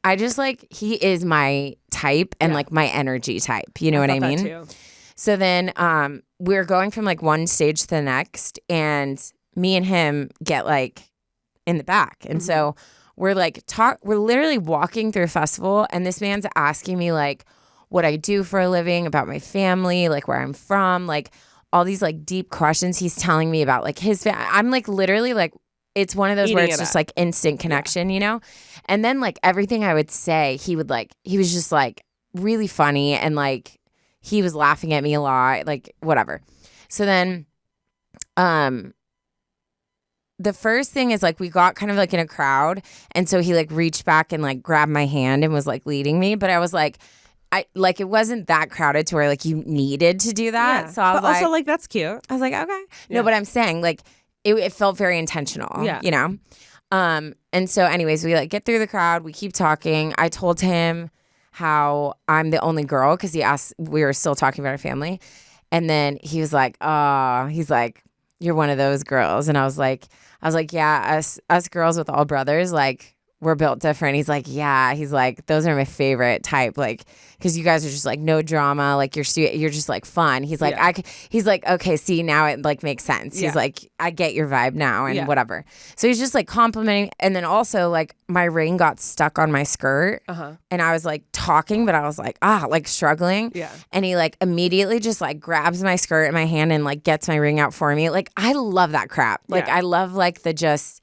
he is my type and like my energy type. You know what I mean? Too. So then we're going from like one stage to the next, and me and him get like in the back. And so we're like we're literally walking through a festival, and this man's asking me like what I do for a living, about my family, like where I'm from, like all these like deep questions he's telling me about like his family. I'm like literally like, it's one of those where it's just like instant connection, you know? And then like everything I would say, he was just like really funny, and like he was laughing at me a lot, like whatever. So then the first thing is like we got kind of like in a crowd, and so he like reached back and like grabbed my hand and was like leading me, but I was like, it wasn't that crowded to where like you needed to do that. Yeah. So I was but also like that's cute. I was like, okay. No, but I'm saying like it felt very intentional, you know? And so anyways, we like get through the crowd, we keep talking. I told him how I'm the only girl, because he asked, we were still talking about our family. And then he was like, oh, he's like, you're one of those girls. And I was like, yeah, us girls with all brothers, like we're built different. He's like, yeah. He's like, those are my favorite type. Like, because you guys are just like no drama. Like you're just like fun. He's like, he's like, okay, see, now it like makes sense. He's like, I get your vibe now and whatever. So he's just like complimenting. And then also like my ring got stuck on my skirt, and I was like talking, but I was like, like struggling. Yeah. And he like immediately just like grabs my skirt in my hand and like gets my ring out for me. Like I love that crap. Like I love like the just.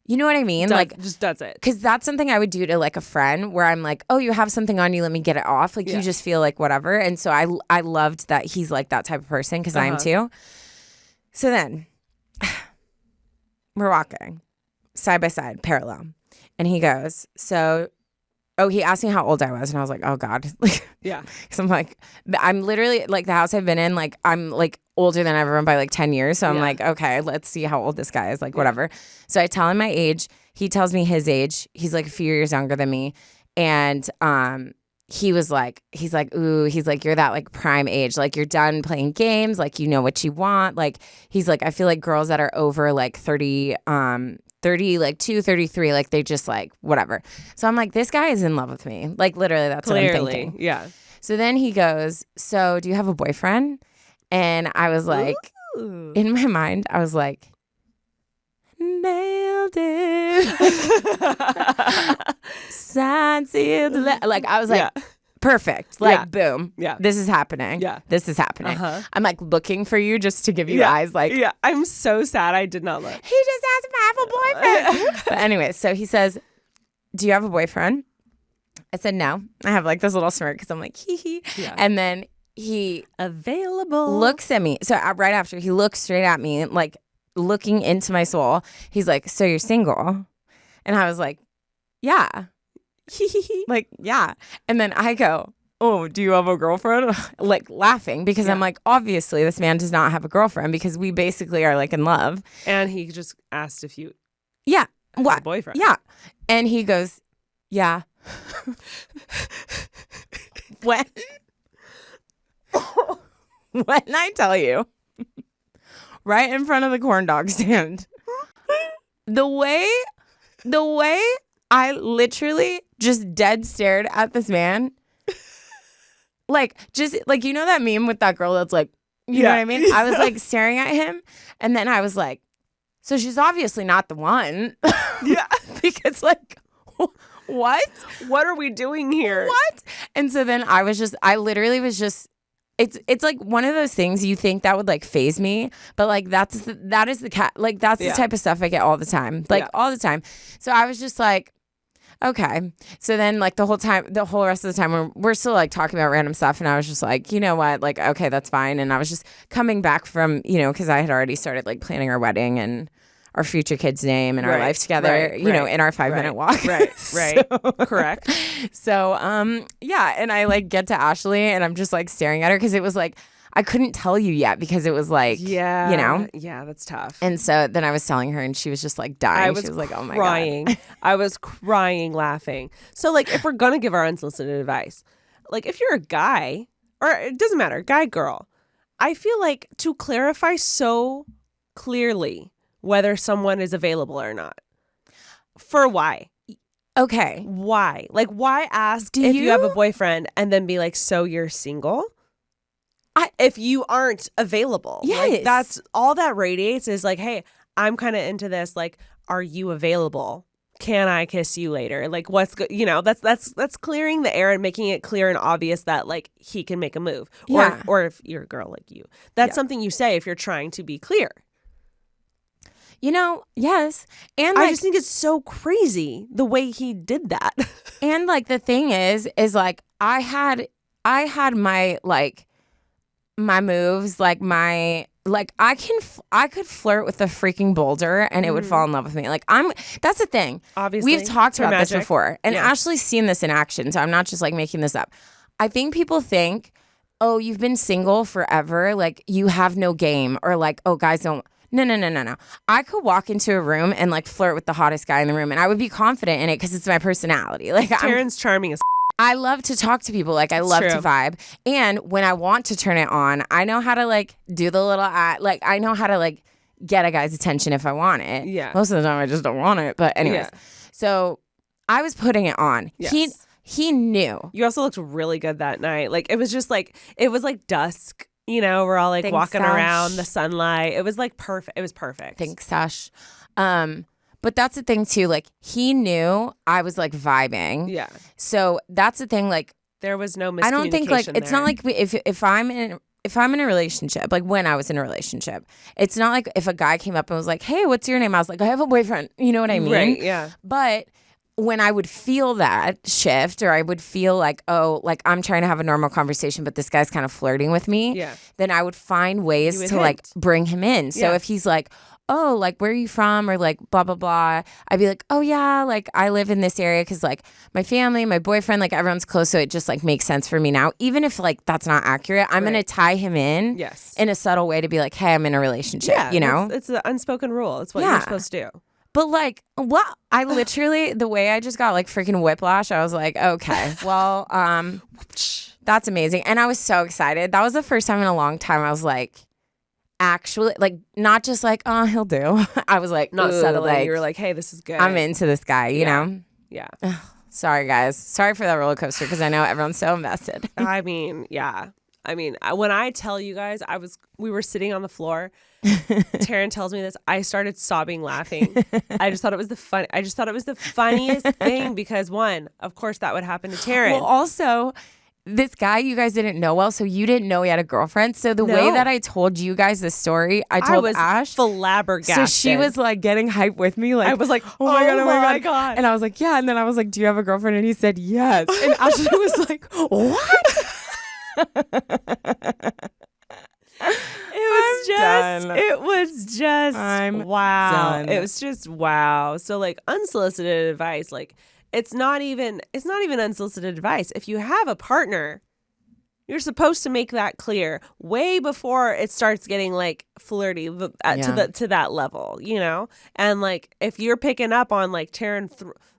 You know what I mean? Like just does it. Because that's something I would do to like a friend, where I'm like, oh, you have something on you, let me get it off. Like you just feel like whatever. And so I loved that he's like that type of person, because I am too. So then we're walking side by side, parallel. And he goes, he asked me how old I was, and I was like, oh God. Yeah. Because I'm like, I'm literally like the house I've been in, like I'm like older than everyone by like 10 years. So I'm like, okay, let's see how old this guy is, like whatever. So I tell him my age. He tells me his age. He's like a few years younger than me. And he's like, ooh, he's like, you're that like prime age. Like you're done playing games. Like you know what you want. Like he's like, I feel like girls that are over like 30, like 33, like they just like whatever. So I'm like, this guy is in love with me. Like literally that's what I'm thinking. Yeah. So then he goes, so do you have a boyfriend? And I was like, in my mind, I was like, nailed it. Signed, sealed, like I was like, perfect. Like boom. Yeah. This is happening. Yeah. This is happening. I'm like looking for you just to give you eyes. Like, I'm so sad I did not look. He just asked if I have a boyfriend. But anyway, so he says, do you have a boyfriend? I said no. I have like this little smirk, because I'm like, hee hee. Yeah. And then he available looks at me. So right after, he looks straight at me, like looking into my soul. He's like, so you're single? And I was like, yeah. Like, yeah. And then I go, oh, do you have a girlfriend? Like laughing, because I'm like, obviously this man does not have a girlfriend, because we basically are like in love. And he just asked if you had a boyfriend. Yeah. And he goes, yeah. When I tell you, right in front of the corn dog stand, the way I literally just dead stared at this man, like just like, you know that meme with that girl that's like, you know what I mean? I was like staring at him, and then I was like, so she's obviously not the one. Yeah. Because like, what are we doing here? What? And so then I literally was just, it's like one of those things you think that would like phase me, but like that is the type of stuff I get all the time, like all the time. So I was just like, okay. So then like the whole rest of the time we're still like talking about random stuff, and I was just like, you know what, like, okay, that's fine. And I was just coming back from, because I had already started like planning our wedding and our future kid's name and our life together, in our 5-minute walk. Right. Correct. So, and I like get to Ashley, and I'm just like staring at her, because it was like, I couldn't tell you yet because it was like, Yeah. you know? Yeah, that's tough. And so then I was telling her and she was just like dying. She was like, oh my God. I was crying, laughing. So like if we're going to give our unsolicited advice, like if you're a guy, or it doesn't matter, guy, girl, I feel like to clarify so clearly whether someone is available or not. For why? Okay. Why? Like why ask if you have a boyfriend and then be like, so you're single? If you aren't available. Yes. Like, that's all that radiates is like, hey, I'm kind of into this. Like, are you available? Can I kiss you later? Like, what's good? You know, that's clearing the air and making it clear and obvious that like he can make a move. Yeah. Or if you're a girl like you, that's something you say if you're trying to be clear. You know, yes. And I just think it's so crazy the way he did that. And like the thing is like I had my like my moves, like my like I could flirt with a freaking boulder and it would fall in love with me. Like that's the thing. Obviously. We've talked about magic. this before. And Yes. Ashley's seen this in action, so I'm not just like making this up. I think people think, oh, you've been single forever, like you have no game, or like, oh, guys don't. No. I could walk into a room and like flirt with the hottest guy in the room and I would be confident in it because it's my personality. Like Taryn's charming as I love to talk to people. Like I love to vibe. And when I want to turn it on, I know how to like do the little like I know how to like get a guy's attention if I want it. Yeah. Most of the time I just don't want it. But anyways. Yeah. So I was putting it on. Yes. He knew. You also looked really good that night. Like it was like dusk. You know, we're all like walking around the sunlight. It was like perfect. It was perfect. Thanks, Sash. But that's the thing too. Like he knew I was like vibing. Yeah. So that's the thing. Like there was no miscommunication. I don't think like it's there. not like if I'm in a relationship, like when I was in a relationship, it's not like if a guy came up and was like, "Hey, what's your name?" I was like, "I have a boyfriend." You know what I mean? Right. Yeah. But when I would feel that shift, or I would feel like, oh, like I'm trying to have a normal conversation, but this guy's kind of flirting with me, then I would find ways to like bring him in. So if he's like, oh, like where are you from, or like blah blah blah, I'd be like, oh yeah, like I live in this area because like my family, my boyfriend, like everyone's close, so it just like makes sense for me now. Even if like that's not accurate, I'm gonna tie him in in a subtle way to be like, hey, I'm in a relationship. You know, it's an unspoken rule. It's what you're supposed to do. But like, what? I literally, the way I just got like freaking whiplash, I was like, okay, well, that's amazing. And I was so excited. That was the first time in a long time I was like, actually, like, not just like, oh, he'll do. I was like, not settling. Like, you were like, hey, this is good. I'm into this guy, you know? Yeah. Sorry, guys. Sorry for that roller coaster because I know everyone's so invested. I mean, yeah. When I tell you guys, we were sitting on the floor. Taryne tells me this. I started sobbing, laughing. I just thought it was the funniest thing because one, of course, that would happen to Taryne. Well, also, this guy you guys didn't know well, so you didn't know he had a girlfriend. So the way that I told you guys the story, I told Ash flabbergasted. So she was like getting hyped with me. Like I was like, oh my god. And I was like, yeah. And then I was like, do you have a girlfriend? And he said yes. And Ashley was like, what? It was just wow. Done. It was just wow. So like unsolicited advice, like it's not even unsolicited advice. If you have a partner, you're supposed to make that clear way before it starts getting like flirty to that level, you know? And like if you're picking up on like Taryne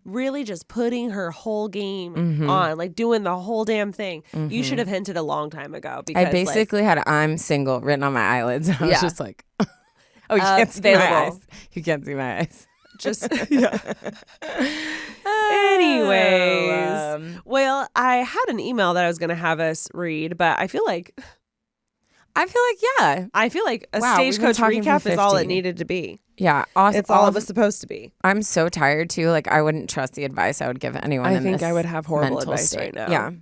really just putting her whole game on, like doing the whole damn thing, you should have hinted a long time ago. Because I basically had "I'm single" written on my eyelids. I was just like, oh, you can't see my eyes. You can't see my eyes. Just Anyways, well, I had an email that I was going to have us read, but I feel like a Stagecoach recap is all it needed to be. Yeah, it's all it was supposed to be. I'm so tired too. Like I wouldn't trust the advice I would give anyone. I think I would have horrible advice right now. Yeah,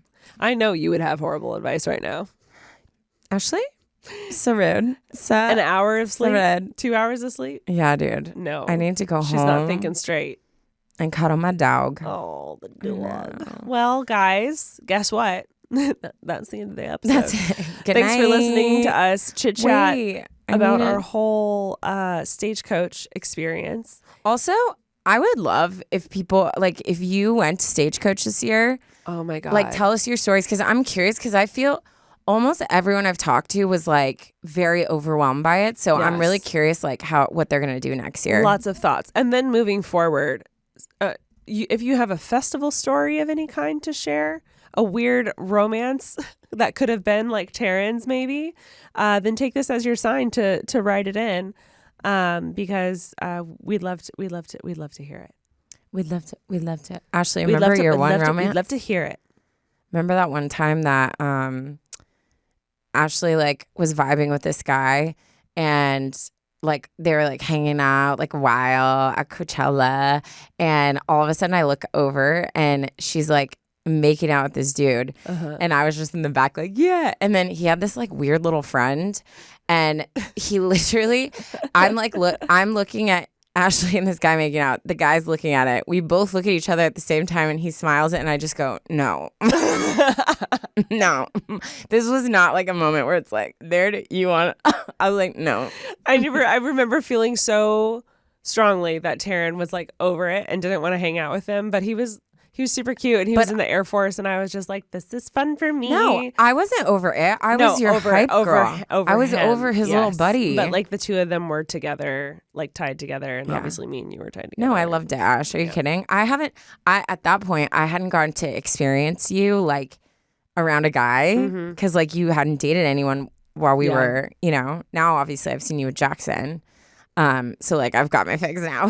I know you would have horrible advice right now. Ashley, so rude. An hour of sleep, so 2 hours of sleep. Yeah, dude. No, I need to go home. She's not thinking straight. And cuddle my dog. Oh, the dog. Well, guys, guess what? That's the end of the episode. That's it. Good Thanks night. for listening to us chit chat about our our whole Stagecoach experience. Also, I would love if people, like, if you went to Stagecoach this year. Oh my God. Like, tell us your stories because I'm curious because I feel almost everyone I've talked to was like very overwhelmed by it. So I'm really Yes. curious like what they're going to do next year. Lots of thoughts. And then moving forward, if you have a festival story of any kind to share, a weird romance that could have been like Taryne's maybe, then take this as your sign to write it in, because we'd love to hear it. We'd love to. Ashley, remember your one romance? We'd love to hear it. Remember that one time that Ashley like was vibing with this guy and like they were like hanging out like a while at Coachella, and all of a sudden I look over and she's like making out with this dude, and I was just in the back like, yeah. And then he had this like weird little friend, and he literally, I'm looking at Ashley and this guy making out. The guy's looking at it. We both look at each other at the same time, and he smiles it, and I just go, no. No. This was not like a moment where it's like, you want, I was like, no. I remember feeling so strongly that Taryne was like over it and didn't want to hang out with him, but he was super cute, and he was in the Air Force, and I was just like, this is fun for me. No, I wasn't over it. I was your hype girl. I was him. over his little buddy. But like the two of them were together, like tied together, and obviously me and you were tied together. No, I loved it, Ash. Are you kidding? At that point, I hadn't gotten to experience you like around a guy, because like you hadn't dated anyone while we were, now obviously I've seen you with Jackson. So like I've got my fix now.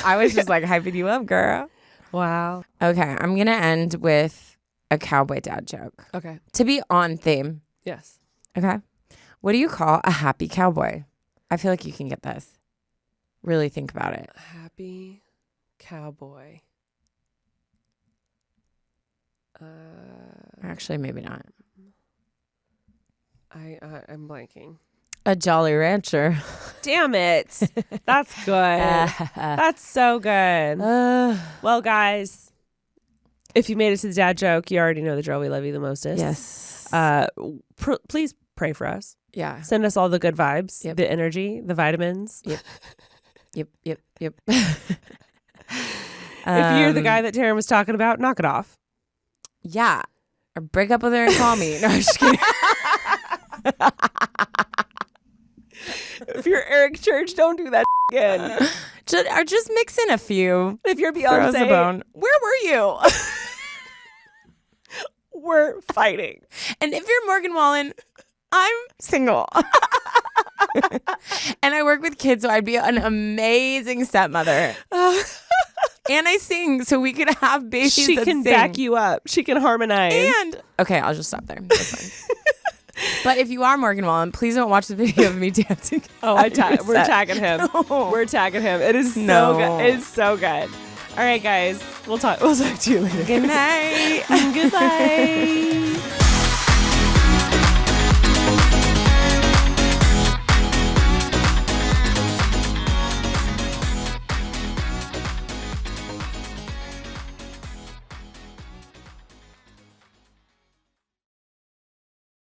I was just like hyping you up, girl. Wow. Okay, I'm going to end with a cowboy dad joke. Okay. To be on theme. Yes. Okay. What do you call a happy cowboy? I feel like you can get this. Really think about it. Happy cowboy. Actually, maybe not. I'm blanking. A Jolly Rancher. Damn it. That's good. That's so good. Well, guys, if you made it to the dad joke, you already know the drill. We love you the mostest. Yes. Please pray for us. Yeah. Send us all the good vibes, the energy, the vitamins. Yep. If you're the guy that Taryne was talking about, knock it off. Yeah. Or break up with her and call me. No, I'm just kidding. If you're Eric Church, don't do that again. Just mix in a few. If you're Beyonce, where were you? We're fighting. And if you're Morgan Wallen, I'm single. And I work with kids, so I'd be an amazing stepmother. And I sing, so we could have babies. She can back you up. She can harmonize. And okay, I'll just stop there. That's fine. But if you are Morgan Wallen, please don't watch the video of me dancing. Oh, we're tagging him. No. We're tagging him. It is so good. It is so good. All right, guys. We'll talk to you later. Good night. Goodbye.